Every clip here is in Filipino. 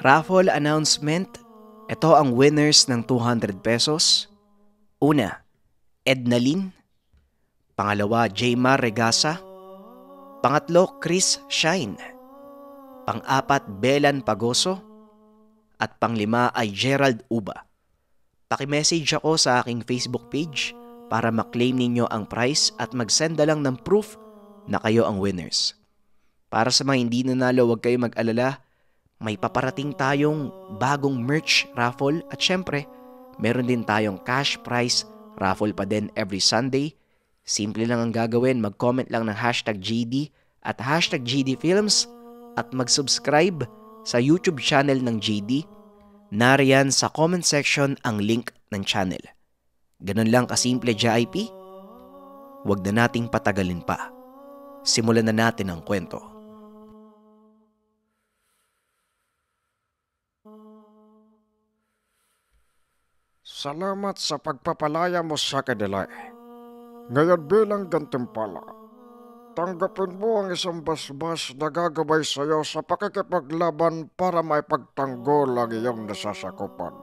Raffle announcement. Ito ang winners ng 200 pesos. Una, Ednalyn. Pangalawa, Jaymar Regasa. Pangatlo, Chris Shine. Pang-apat, Belan Pagoso. At panglima ay Gerald Uba. Paki-message ako sa aking Facebook page para maklaim ninyo ang prize at mag-send na lang ng proof na kayo ang winners. Para sa mga hindi nanalo, huwag kayo mag-alala. May paparating tayong bagong merch raffle at syempre, meron din tayong cash prize raffle pa din every Sunday. Simple lang ang gagawin, mag-comment lang ng #GD at #GDFilms at mag-subscribe sa YouTube channel ng GD. Nariyan sa comment section ang link ng channel. Ganun lang kasimple, JIP. Huwag na nating patagalin pa. Simulan na natin ang kwento. Salamat sa pagpapalaya mo sa kanila. Ngayon bilang gantimpala, tanggapin mo ang isang basbas na gagabay sa iyo sa pakikipaglaban para maipagtanggol ang iyong nasasakupan.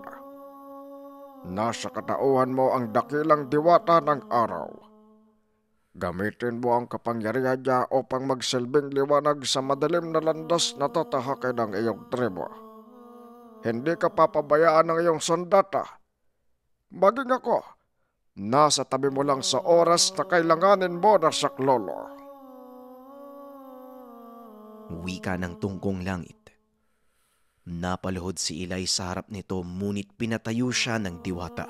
Nasa katauhan mo ang dakilang diwata ng araw. Gamitin mo ang kapangyarihan niya upang magsilbing liwanag sa madilim na landas na tatahakin ng iyong tribo. Hindi ka papabayaan ng iyong sandata. Maging ako, nasa tabi mo lang sa oras na kailanganin mo na saklolo. Wika ng tungkong langit. Napaluhod si Ilay sa harap nito ngunit pinatayo siya ng diwata.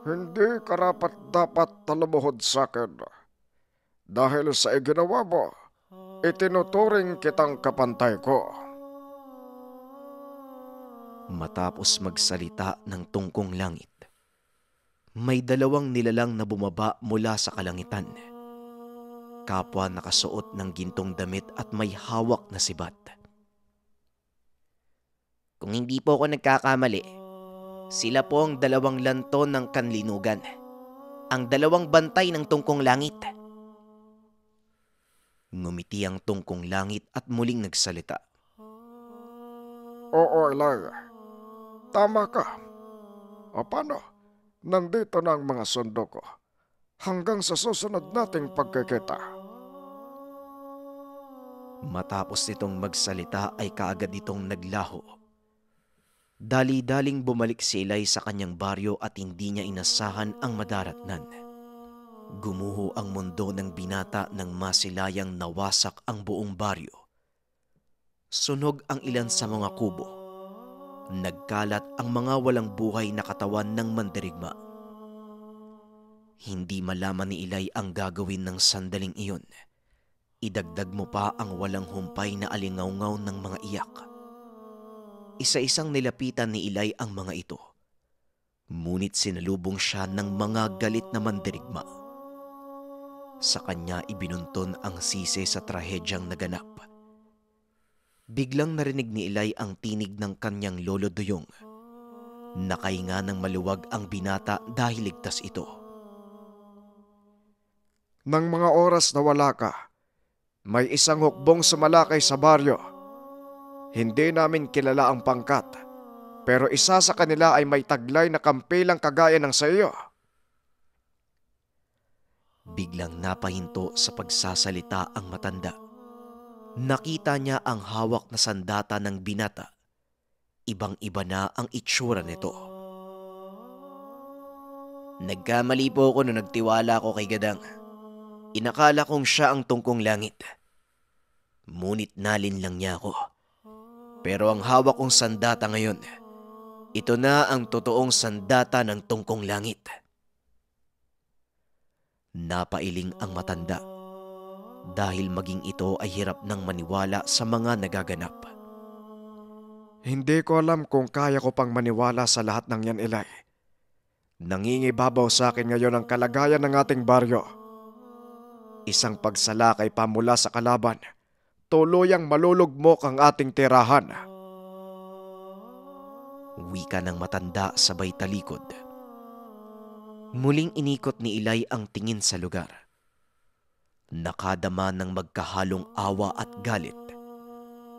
Hindi karapat-dapat na lumuhod sa akin. Dahil sa iginawa mo, itinuturing kitang kapantay ko. Matapos magsalita ng tungkong langit, may dalawang nilalang na bumaba mula sa kalangitan. Kapwa nakasuot ng gintong damit at may hawak na sibat. Kung hindi po ako nagkakamali, sila po ang dalawang lanton ng kanlinugan. Ang dalawang bantay ng tungkong langit. Ngumiti ang tungkong langit at muling nagsalita. Oo, Ilay. Tama ka. O paano? Nandito na ang mga sundo ko. Hanggang sa susunod nating pagkikita. Matapos nitong magsalita ay kaagad itong naglaho. Dali-daling bumalik si Ilay sa kanyang baryo at hindi niya inasahan ang madaratnan. Gumuho ang mundo ng binata nang masilayang nawasak ang buong baryo. Sunog ang ilan sa mga kubo. Nagkalat ang mga walang buhay na katawan ng mandirigma. Hindi malaman ni Ilay ang gagawin ng sandaling iyon. Idagdag mo pa ang walang humpay na alingawngaw ng mga iyak. Isa-isang nilapitan ni Ilay ang mga ito. Ngunit sinalubong siya ng mga galit na mandirigma. Sa kanya ibinunton ang sisi sa trahedyang naganap. Biglang narinig ni Ilay ang tinig ng kanyang lolo Duyong. Nakahinga ng maluwag ang binata dahil ligtas ito. Nang mga oras na wala ka, may isang hukbong sumalakay sa baryo. Hindi namin kilala ang pangkat, pero isa sa kanila ay may taglay na kampilang kagaya ng sa iyo. Biglang napahinto sa pagsasalita ang matanda. Nakita niya ang hawak na sandata ng binata. Ibang-iba na ang itsura nito. Nagkamali po ako nung nagtiwala ako kay Gadang. Inakala kong siya ang tungkong langit. Ngunit nalin lang niya ako. Pero ang hawak kong sandata ngayon, ito na ang totoong sandata ng tungkong langit. Napailing ang matanda. Dahil maging ito ay hirap nang maniwala sa mga nagaganap. Hindi ko alam kung kaya ko pang maniwala sa lahat ng yan, Ilay. Nangingibabaw sa akin ngayon ang kalagayan ng ating baryo. Isang pagsalakay pa mula sa kalaban, tuluyang malulugmok ang ating tirahan. Wika ng matanda sabay talikod. Muling inikot ni Ilay ang tingin sa lugar. Nakadama ng magkahalong awa at galit.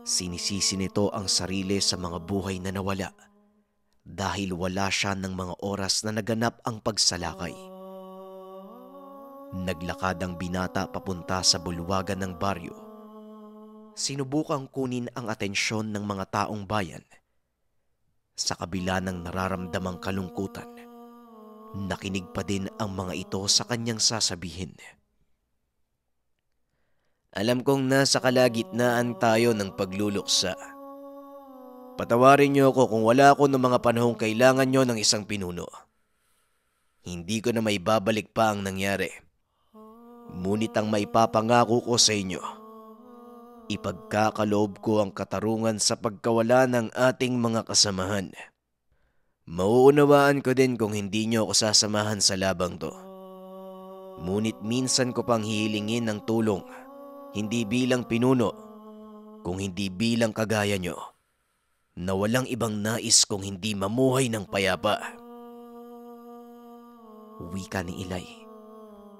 Sinisisi nito ang sarili sa mga buhay na nawala dahil wala siya ng mga oras na naganap ang pagsalakay. Naglakad ang binata papunta sa bulwagan ng baryo. Sinubukang kunin ang atensyon ng mga taong bayan. Sa kabila ng nararamdamang kalungkutan, nakinig pa din ang mga ito sa kanyang sasabihin. Alam kong nasa kalagitnaan tayo ng pagluluksa. Patawarin niyo ako kung wala ako ng mga panahong kailangan niyo ng isang pinuno. Hindi ko na maibabalik pa ang nangyari. Ngunit ang maipapangako ko sa inyo, ipagkakaloob ko ang katarungan sa pagkawala ng ating mga kasamahan. Mauunawaan ko din kung hindi niyo ako sasamahan sa labang to. Ngunit minsan ko pang hihilingin ng tulong, hindi bilang pinuno, kung hindi bilang kagaya nyo, na walang ibang nais kung hindi mamuhay ng payapa. Wika ni Ilay.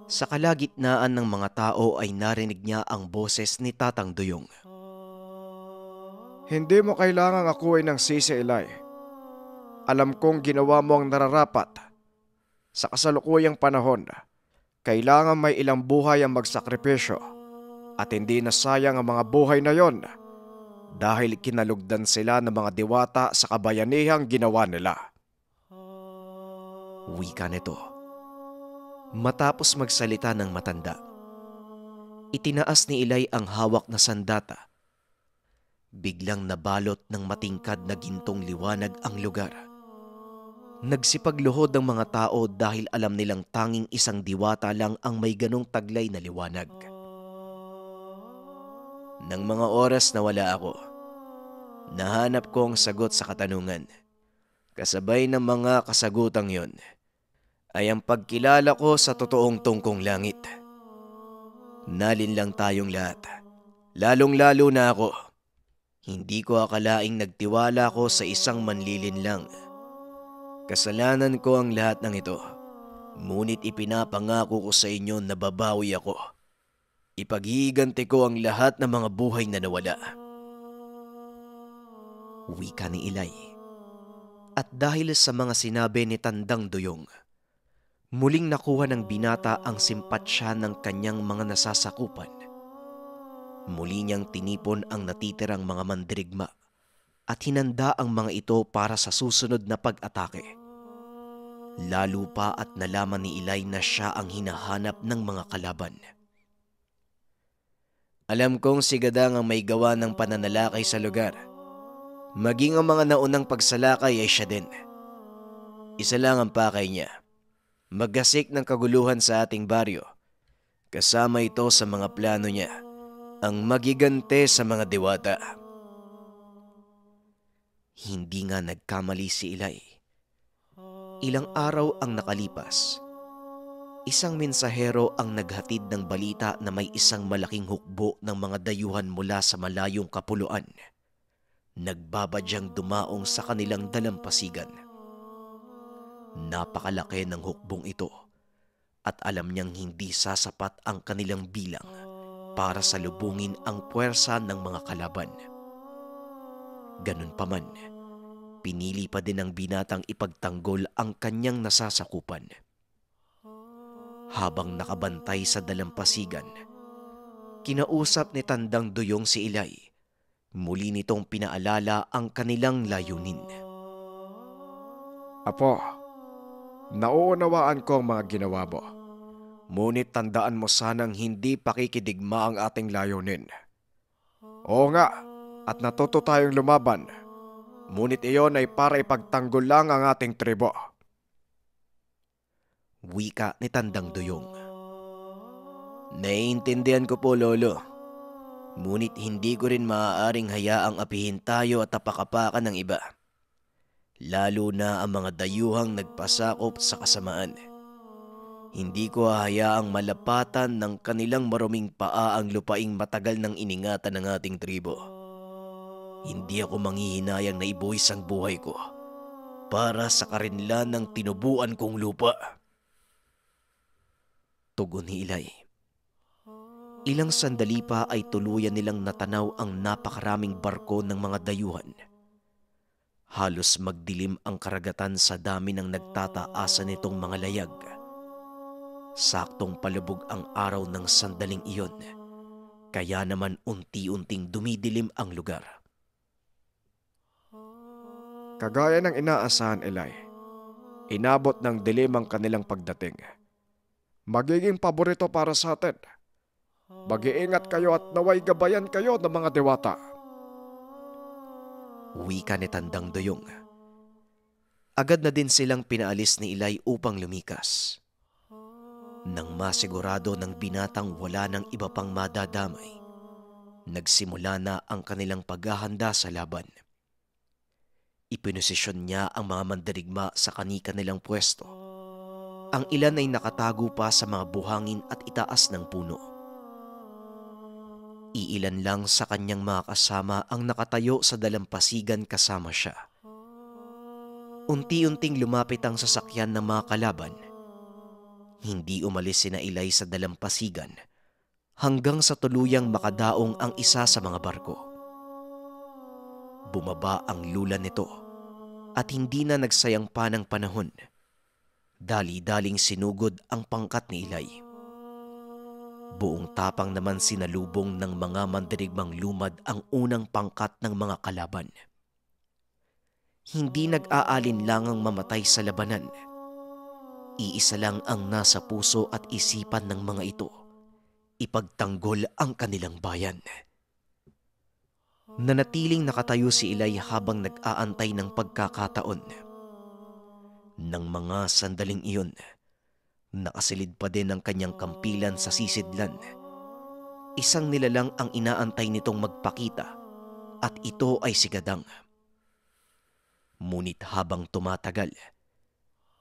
Sa kalagitnaan ng mga tao ay narinig niya ang boses ni Tatang Duyong. Hindi mo kailangang akuin ng sisi, Ilay. Alam kong ginawa mo ang nararapat. Sa kasalukuyang panahon, kailangan may ilang buhay ang magsakripisyo. At hindi nasayang ang mga buhay na yon dahil kinalugdan sila ng mga diwata sa kabayanihang ginawa nila. Wika nito. Matapos magsalita ng matanda, itinaas ni Ilay ang hawak na sandata. Biglang nabalot ng matingkad na gintong liwanag ang lugar. Nagsipagluhod ang mga tao dahil alam nilang tanging isang diwata lang ang may ganong taglay na liwanag. Nang mga oras na wala ako, nahanap ko ang sagot sa katanungan. Kasabay ng mga kasagutang yon ay ang pagkilala ko sa totoong tungkong langit. Nalinlang tayong lahat, lalong-lalo na ako. Hindi ko akalaing nagtiwala ko sa isang manlilinlang. Kasalanan ko ang lahat ng ito, ngunit ipinapangako ko sa inyo na babawi ako. Ipaghihiganti ko ang lahat ng mga buhay na nawala. Wika ni Ilay. At dahil sa mga sinabi ni Tandang Duyong, muling nakuha ng binata ang simpatsya ng kanyang mga nasasakupan. Muli niyang tinipon ang natitirang mga mandirigma at hinanda ang mga ito para sa susunod na pag-atake. Lalo pa at nalaman ni Ilay na siya ang hinahanap ng mga kalaban. Alam kong si Gadang ang may gawa ng pananalakay sa lugar. Maging ang mga naunang pagsalakay ay siya din. Isa lang ang pakay niya, maggasik ng kaguluhan sa ating baryo. Kasama ito sa mga plano niya, ang magigante sa mga diwata. Hindi nga nagkamali si Ilay. Ilang araw ang nakalipas. Isang mensahero ang naghatid ng balita na may isang malaking hukbo ng mga dayuhan mula sa malayong kapuluan. Nagbabadyang dumaong sa kanilang dalampasigan. Napakalaki ng hukbong ito at alam niyang hindi sasapat ang kanilang bilang para salubungin ang puwersa ng mga kalaban. Ganun pa man, pinili pa din ng binatang ipagtanggol ang kanyang nasasakupan. Habang nakabantay sa dalampasigan, kinausap ni Tandang Duyong si Ilay. Muli nitong pinaalala ang kanilang layunin. Apo, nauunawaan ko ang mga ginawa mo. Ngunit tandaan mo sanang hindi pakikidigma ang ating layunin. Oo nga, at natuto tayong lumaban. Ngunit iyon ay para ipagtanggol lang ang ating tribo. Wika ni Tandang Duyong. Naiintindihan ko po, Lolo. Ngunit hindi ko rin maaaring hayaang apihin tayo at tapakapakan ng iba. Lalo na ang mga dayuhang nagpasakop sa kasamaan. Hindi ko hahayaang malapatan ng kanilang maruming paa ang lupaing matagal nang iningatan ng ating tribo. Hindi ako manghihinayang na ibuwis ang buhay ko para sa karinlan ng tinubuan kong lupa. Tugon ni Ilay. Ilang sandali pa ay tuluyan nilang natanaw ang napakaraming barko ng mga dayuhan. Halos magdilim ang karagatan sa dami ng nagtataasa nitong mga layag. Saktong palubog ang araw ng sandaling iyon, kaya naman unti-unting dumidilim ang lugar. Kagaya ng inaasahan, Eli, inabot ng dilim ang kanilang pagdating. Magiging paborito para sa atin. Mag-iingat kayo at naway gabayan kayo ng mga dewata. Wika ni Tandang Duyong. Agad na din silang pinaalis ni Eli upang lumikas. Nang masigurado ng binatang wala ng iba pang madadamay, nagsimula na ang kanilang paghahanda sa laban. Ipinosisyon niya ang mga mandirigma sa kani-kanilang pwesto. Ang ilan ay nakatago pa sa mga buhangin at itaas ng puno. Iilan lang sa kanyang mga kasama ang nakatayo sa dalampasigan kasama siya. Unti-unting lumapit ang sasakyan ng mga kalaban. Hindi umalis sina Eli sa dalampasigan hanggang sa tuluyang makadaong ang isa sa mga barko. Bumaba ang lula nito at hindi na nagsayang pa ng panahon. Dali-daling sinugod ang pangkat ni Eli. Buong tapang naman sinalubong ng mga mandirigmang lumad ang unang pangkat ng mga kalaban. Hindi nag-aalinlangang mamatay sa labanan. Iisa lang ang nasa puso at isipan ng mga ito, ipagtanggol ang kanilang bayan. Nanatiling nakatayo si Eli habang nag-aantay ng pagkakataon. Nang mga sandaling iyon, nakasilid pa din ang kanyang kampilan sa sisidlan. Isang nilalang ang inaantay nitong magpakita at ito ay si Gadang. Ngunit habang tumatagal,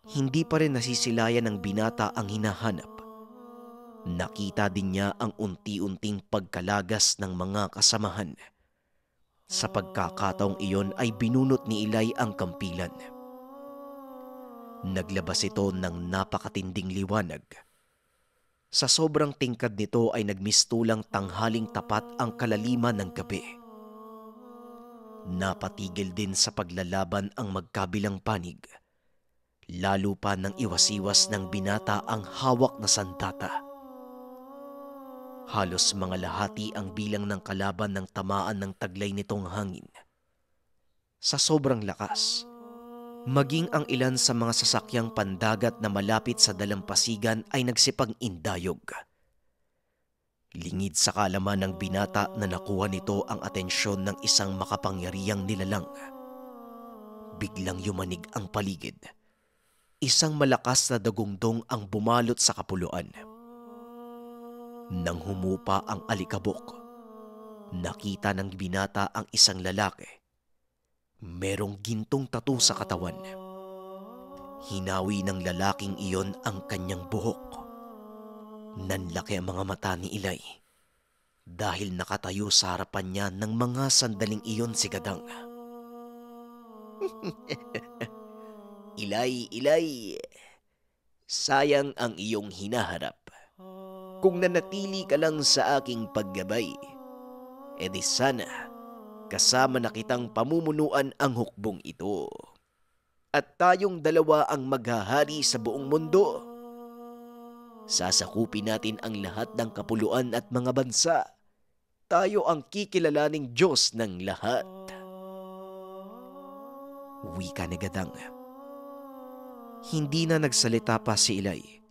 hindi pa rin nasisilayan ng binata ang hinahanap. Nakita din niya ang unti-unting pagkalagas ng mga kasamahan. Sa pagkakataong iyon ay binunot ni Eli ang kampilan. Naglabas ito ng napakatinding liwanag. Sa sobrang tingkad nito ay nagmistulang tanghaling tapat ang kalaliman ng gabi. Napatigil din sa paglalaban ang magkabilang panig. Lalo pa nang iwas-iwas ng binata ang hawak na sandata. Halos mga lahati ang bilang ng kalaban ng tamaan ng taglay nitong hangin. Sa sobrang lakas, maging ang ilan sa mga sasakyang pandagat na malapit sa dalampasigan ay nagsipag-indayog. Lingid sa kaalaman ng binata na nakuha nito ang atensyon ng isang makapangyarihang nilalang. Biglang yumanig ang paligid. Isang malakas na dagundong ang bumalot sa kapuluan. Nang humupa ang alikabok, nakita ng binata ang isang lalaki. Merong gintong tattoo sa katawan. Hinawi ng lalaking iyon ang kanyang buhok. Nanlaki ang mga mata ni Eli dahil nakatayo sa harapan niya ng mga sandaling iyon si Gadang. Eli, sayang ang iyong hinaharap. Kung nanatili ka lang sa aking paggabay, edi sana kasama na kitang pamumunuan ang hukbong ito. At tayong dalawa ang maghahari sa buong mundo. Sasakupin natin ang lahat ng kapuluan at mga bansa. Tayo ang kikilalaning Diyos ng lahat. Wika ni Gadang. Hindi na nagsalita pa si Eli.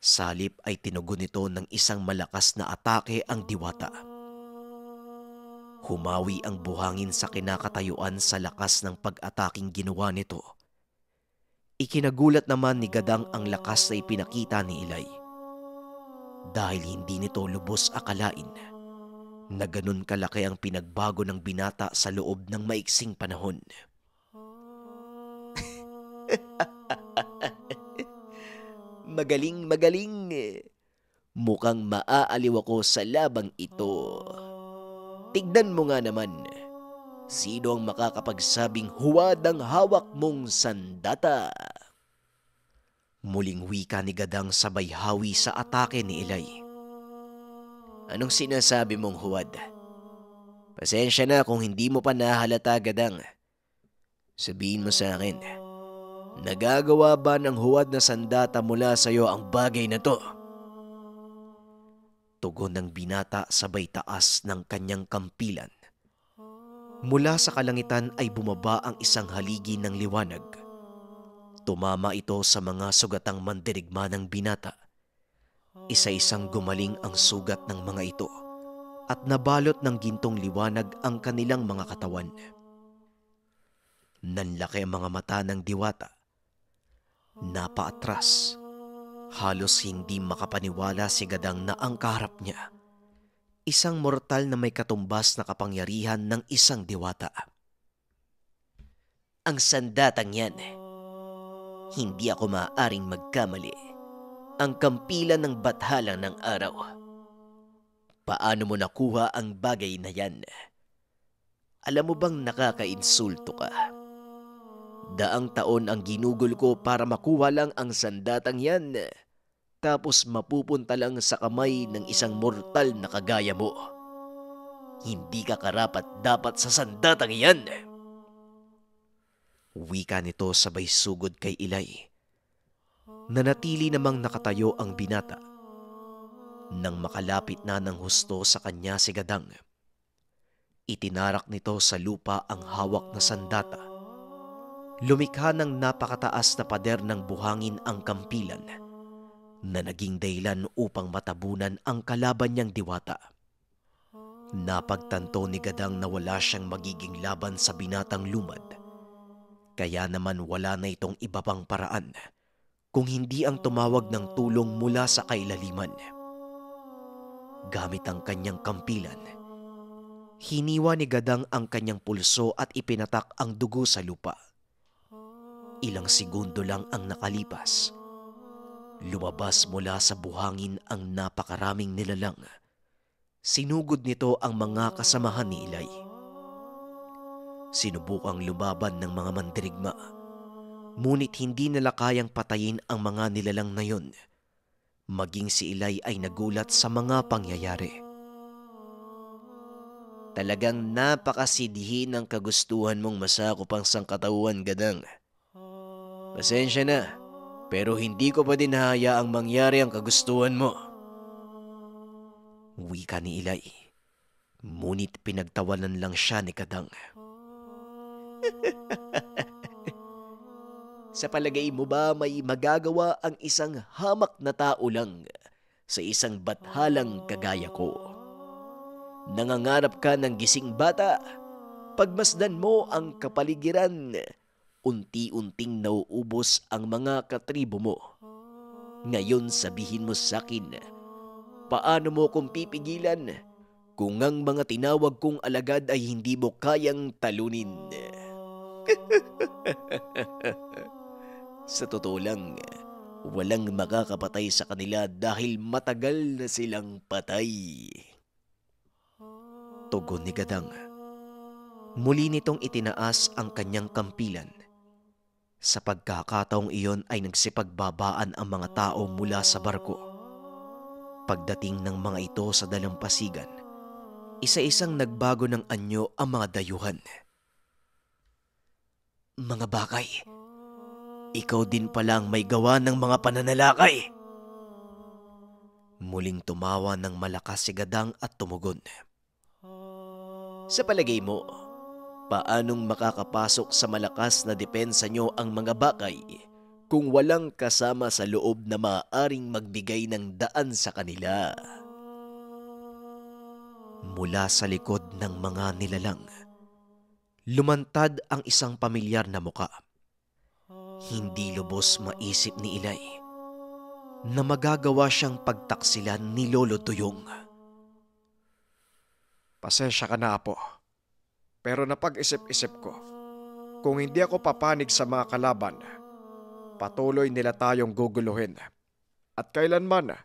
Salip ay tinugon nito ng isang malakas na atake ang diwata. Humawi ang buhangin sa kinakatayuan sa lakas ng pag-ataking ginawa nito. Ikinagulat naman ni Gadang ang lakas na ipinakita ni Eli. Dahil hindi nito lubos akalain na ganun kalaki ang pinagbago ng binata sa loob ng maiksing panahon. Magaling. Mukhang maaaliw ako sa labang ito. Tignan mo nga naman, sino ang makakapagsabing huwad ang hawak mong sandata? Muling wika ni Gadang sabay hawi sa atake ni Eli. Anong sinasabi mong huwad? Pasensya na kung hindi mo pa nahalata, Gadang. Sabihin mo sa akin, nagagawa ba ng huwad na sandata mula sa iyo ang bagay na to? Tugon ng binata sabay taas ng kanyang kampilan. Mula sa kalangitan ay bumaba ang isang haligi ng liwanag. Tumama ito sa mga sugatang mandirigma ng binata. Isa-isang gumaling ang sugat ng mga ito at nabalot ng gintong liwanag ang kanilang mga katawan. Nanlaki ang mga mata ng diwata. Napaatras. Halos hindi makapaniwala si Gadang na ang kaharap niya, isang mortal na may katumbas na kapangyarihan ng isang diwata. Ang sandatang yan, hindi ako maaaring magkamali. Ang kampilan ng bathala ng araw. Paano mo nakuha ang bagay na yan? Alam mo bang nakakainsulto ka? Daang taon ang ginugol ko para makuha lang ang sandatang yan. Tapos mapupunta lang sa kamay ng isang mortal na kagaya mo. Hindi ka karapat-dapat sa sandatang yan. Wika nito sabay sugod kay Ilay. Nanatili namang nakatayo ang binata. Nang makalapit na ng husto sa kanya si Gadang, itinarak nito sa lupa ang hawak na sandata. Lumikha ng napakataas na pader ng buhangin ang kampilan na naging dahilan upang matabunan ang kalaban niyang diwata. Napagtanto ni Gadang na wala siyang magiging laban sa binatang lumad. Kaya naman wala na itong iba pang paraan kung hindi ang tumawag ng tulong mula sa kailaliman. Gamit ang kanyang kampilan, hiniwa ni Gadang ang kanyang pulso at ipinatak ang dugo sa lupa. Ilang segundo lang ang nakalipas. Lumabas mula sa buhangin ang napakaraming nilalang. Sinugod nito ang mga kasamahan ni Ilay. Sinubukang lumaban ng mga mandirigma, ngunit hindi nila kayang patayin ang mga nilalang na yun. Maging si Ilay ay nagulat sa mga pangyayari. Talagang napakasidhi ng kagustuhan mong masakop ang sangkatauhan, Gadang. Pasensya na. Pero hindi ko pa din hahayaang mangyari ang kagustuhan mo. Wika ni Ilay. Ngunit pinagtawanan lang siya ni Gadang. Sa palagay mo ba may magagawa ang isang hamak na tao lang sa isang bathalang kagaya ko? Nangangarap ka ng gising bata? Pagmasdan mo ang kapaligiran, unti-unting nauubos ang mga katribo mo. Ngayon sabihin mo sa akin, paano mo kung pipigilan kung ang mga tinawag kong alagad ay hindi mo kayang talunin? Sa totoo lang, walang makakapatay sa kanila dahil matagal na silang patay. Tugon ni Gadang. Muli nitong itinaas ang kanyang kampilan. Sa pagkakataong iyon ay nagsipagbabaan ang mga tao mula sa barko. Pagdating ng mga ito sa dalampasigan, isa-isang nagbago ng anyo ang mga dayuhan. Mga bakay, ikaw din pala ang may gawa ng mga pananalakay. Muling tumawa ng malakas si Gadang at tumugon. Sa palagay mo, paanong makakapasok sa malakas na depensa nyo ang mga bakay kung walang kasama sa loob na maaaring magbigay ng daan sa kanila? Mula sa likod ng mga nilalang, lumantad ang isang pamilyar na muka. Hindi lubos maisip ni Ilay na magagawa siyang pagtaksilan ni Lolo Duyong. Pasensya ka na, Apo. Pero napag-isip-isip ko, kung hindi ako papanig sa mga kalaban, patuloy nila tayong guguluhin. At kailanman,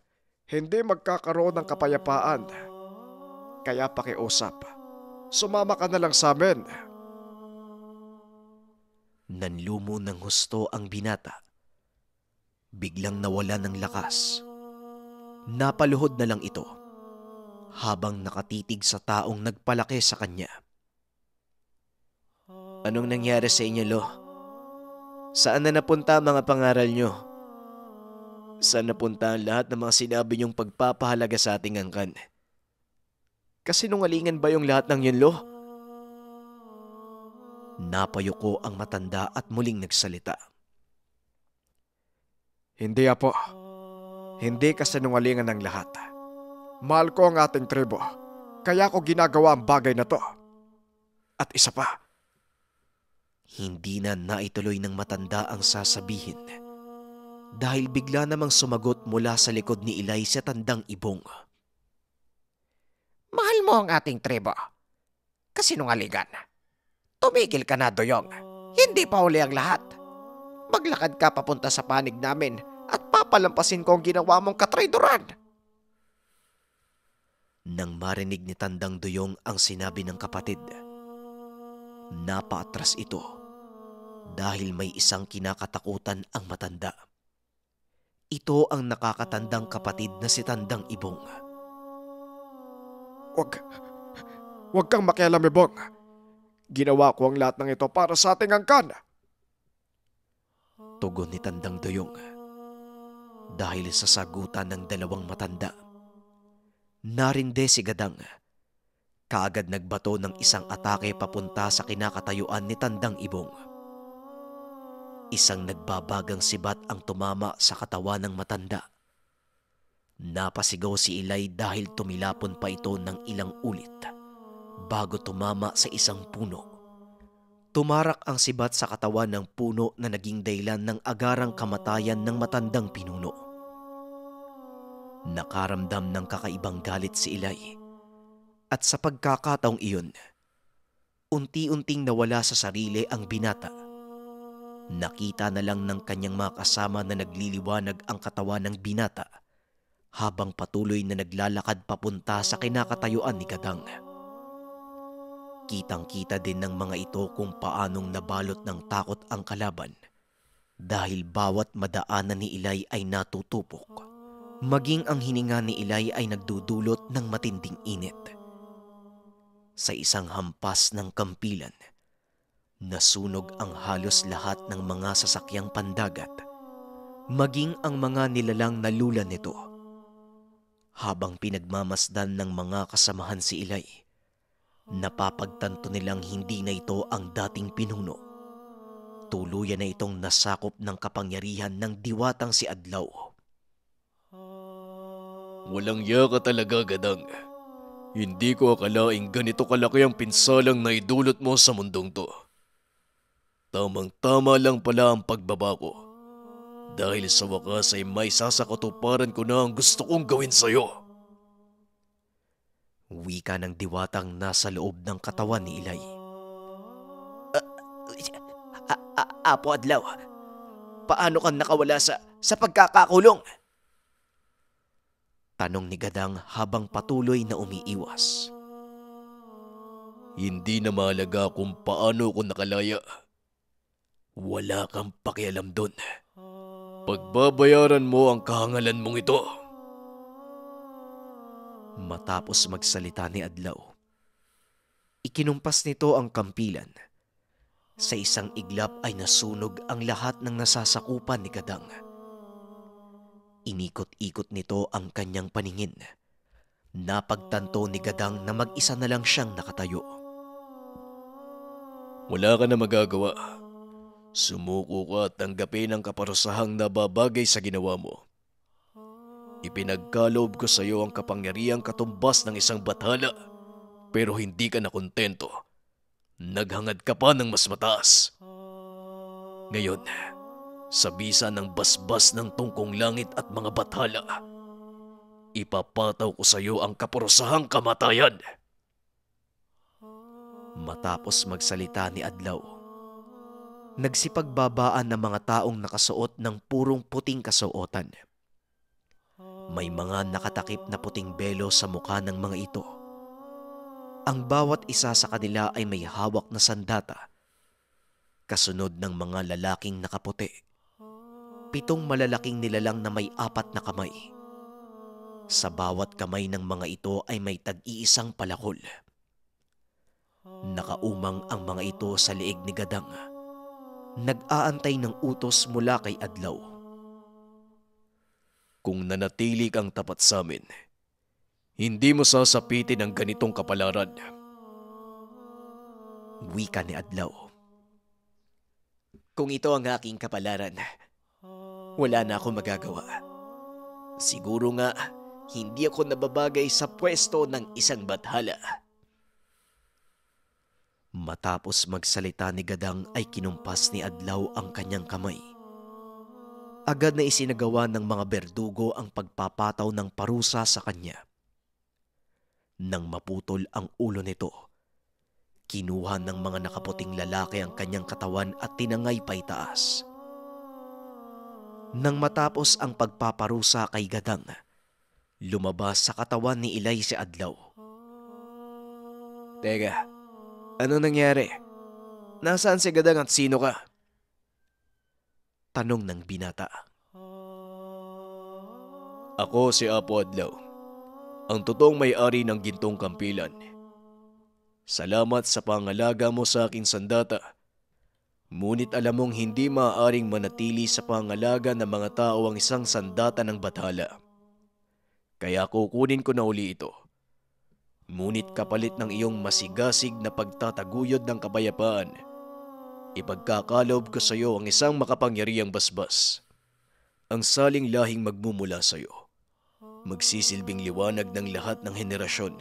hindi magkakaroon ng kapayapaan. Kaya pakiusap, sumama ka na lang sa amin. Nanlumo ng husto ang binata. Biglang nawala ng lakas. Napaluhod na lang ito. habang nakatitig sa taong nagpalaki sa kanya. Anong nangyari sa inyo, Lo? Saan na napunta ang mga pangaral nyo? Saan napunta ang lahat ng mga sinabi niyong pagpapahalaga sa ating angkan? Kasinungalingan ba yung lahat ng yun, Lo? Napayuko ang matanda at muling nagsalita. Hindi, Apo. Hindi kasinungalingan ng lahat. Mahal ko ang ating tribo, kaya ko ginagawa ang bagay na to. At isa pa, hindi na naituloy ng matanda ang sasabihin dahil bigla namang sumagot mula sa likod ni Ilay sa tandang ibong. Mahal mo ang ating tribo. Kasinungalingan. Tumigil ka na, Doyong. Hindi pa huli ang lahat. Maglakad ka papunta sa panig namin at papalampasin ko ang ginawa mong katraidoran. Nang marinig ni Tandang Duyong ang sinabi ng kapatid, napaatras ito dahil may isang kinakatakutan ang matanda. Ito ang nakakatandang kapatid na si Tandang Ibong. Huwag kang makialam, Ibong. Ginawa ko ang lahat ng ito para sa ating angkan. Tugon ni Tandang Duyong. Dahil sa sagutan ng dalawang matanda, narinde si Gadang. Kaagad nagbato ng isang atake papunta sa kinakatayuan ni Tandang Ibong. Isang nagbabagang sibat ang tumama sa katawan ng matanda. Napasigaw si Ilay dahil tumilapon pa ito ng ilang ulit bago tumama sa isang puno. Tumarak ang sibat sa katawan ng puno na naging dahilan ng agarang kamatayan ng matandang pinuno. Nakaramdam ng kakaibang galit si Ilay at sa pagkakataong iyon, unti-unting nawala sa sarili ang binata. Nakita na lang ng kanyang mga kasama na nagliliwanag ang katawan ng binata habang patuloy na naglalakad papunta sa kinakatayuan ni Gadang. Kitang-kita din ng mga ito kung paanong nabalot ng takot ang kalaban dahil bawat madaanan ni Ilay ay natutupok. Maging ang hininga ni Ilay ay nagdudulot ng matinding init. Sa isang hampas ng kampilan, nasunog ang halos lahat ng mga sasakyang pandagat, maging ang mga nilalang nalula nito. Habang pinagmamasdan ng mga kasamahan si Ilay, napapagtanto nilang hindi na ito ang dating pinuno. Tuluyan na itong nasakop ng kapangyarihan ng diwatang si Adlaw. Walang yaka talaga, Gadang. Hindi ko akalaing ganito kalaki ang pinsalang na idulot mo sa mundong to. Tamang-tama lang pala ang pagbaba ko. Dahil sa wakas ay may sasakatuparan ko na ang gusto kong gawin sa'yo. Wika ng diwatang nasa loob ng katawan ni Ilay. Apo Adlaw, paano kang nakawala sa pagkakakulong? Tanong ni Gadang habang patuloy na umiiwas. Hindi na mahalaga kung paano ko nakalaya. Wala kang pakialam doon. Pagbabayaran mo ang kahangalan mong ito. Matapos magsalita ni Adlaw, ikinumpas nito ang kampilan. Sa isang iglap ay nasunog ang lahat ng nasasakupan ni Gadang. Inikot-ikot nito ang kanyang paningin. Napagtanto ni Gadang na mag-isa na lang siyang nakatayo. Wala ka na magagawa. Sumuko ka at tanggapin ang kaparusahang nababagay sa ginawa mo. Ipinagkaloob ko sa iyo ang kapangyarihang katumbas ng isang bathala, pero hindi ka nakontento. Naghangad ka pa ng mas mataas. Ngayon, sa bisa ng basbas ng tungkong langit at mga bathala, ipapataw ko sa iyo ang kaparusahang kamatayan. Matapos magsalita ni Adlaw, nagsipagbabaan ng mga taong nakasuot ng purong puting kasuotan. May mga nakatakip na puting belo sa mukha ng mga ito. Ang bawat isa sa kanila ay may hawak na sandata, kasunod ng mga lalaking nakaputi. 7 malalaking nilalang na may 4 na kamay. Sa bawat kamay ng mga ito ay may tag-iisang palakol. Nakaumang ang mga ito sa liig ni Gadang. Nag-aantay ng utos mula kay Adlaw. Kung nanatili kang tapat sa amin, hindi mo sasapitin ang ganitong kapalaran. Wika ni Adlaw. Kung ito ang aking kapalaran, wala na akong magagawa. Siguro nga, hindi ako nababagay sa pwesto ng isang bathala. Matapos magsalita ni Gadang ay kinumpas ni Adlaw ang kanyang kamay. Agad na isinagawa ng mga berdugo ang pagpapataw ng parusa sa kanya. Nang maputol ang ulo nito, kinuha ng mga nakaputing lalaki ang kanyang katawan at tinangay pa itaas. Nang matapos ang pagpaparusa kay Gadang, lumabas sa katawan ni Ilay si Adlaw. Teka, ano nangyari? Nasaan si Gadang at sino ka? Tanong ng binata. Ako si Apo Adlaw, ang totoong may-ari ng Gintong Kampilan. Salamat sa pangalaga mo sa aking sandata. Ngunit alam mong hindi maaaring manatili sa pangalaga ng mga tao ang isang sandata ng bathala. Kaya kukunin ko na uli ito. Ngunit kapalit ng iyong masigasig na pagtataguyod ng kapayapaan, ipagkakalob ko sa iyo ang isang makapangyarihang basbas. Ang saling lahing magmumula sa iyo. Magsisilbing liwanag ng lahat ng henerasyon.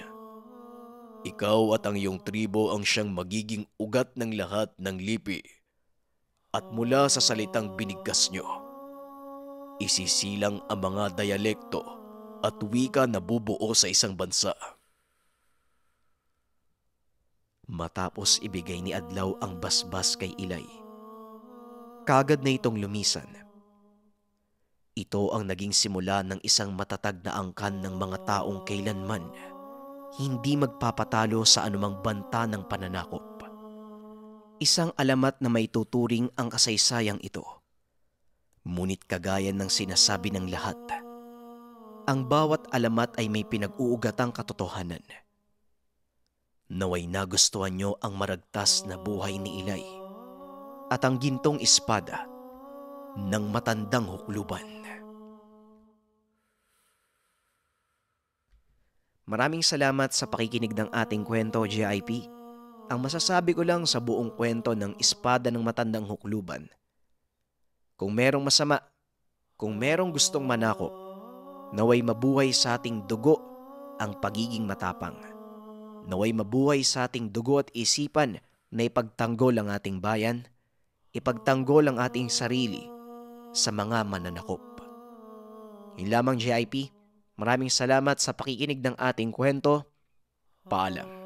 Ikaw at ang iyong tribo ang siyang magiging ugat ng lahat ng lipi. At mula sa salitang binigkas nyo, isisilang ang mga dialekto at wika na bubuo sa isang bansa. Matapos ibigay ni Adlaw ang basbas kay Ilay, kaagad na itong lumisan. Ito ang naging simula ng isang matatag na angkan ng mga taong kailanman hindi magpapatalo sa anumang banta ng pananakop. Isang alamat na may tuturing ang kasaysayang ito. Ngunit kagaya ng sinasabi ng lahat, ang bawat alamat ay may pinag-uugatang katotohanan. Naway nagustuhan nyo ang maragtas na buhay ni Ilay at ang gintong espada ng matandang hukluban. Maraming salamat sa pakikinig ng ating kwento, JIP. Ang masasabi ko lang sa buong kwento ng espada ng matandang hukluban, kung merong masama, kung merong gustong manakop, naway mabuhay sa ating dugo ang pagiging matapang. Naway mabuhay sa ating dugo at isipan na ipagtanggol ang ating bayan, ipagtanggol ang ating sarili sa mga mananakop. Yun lamang, JIP. Maraming salamat sa pakikinig ng ating kwento. Paalam.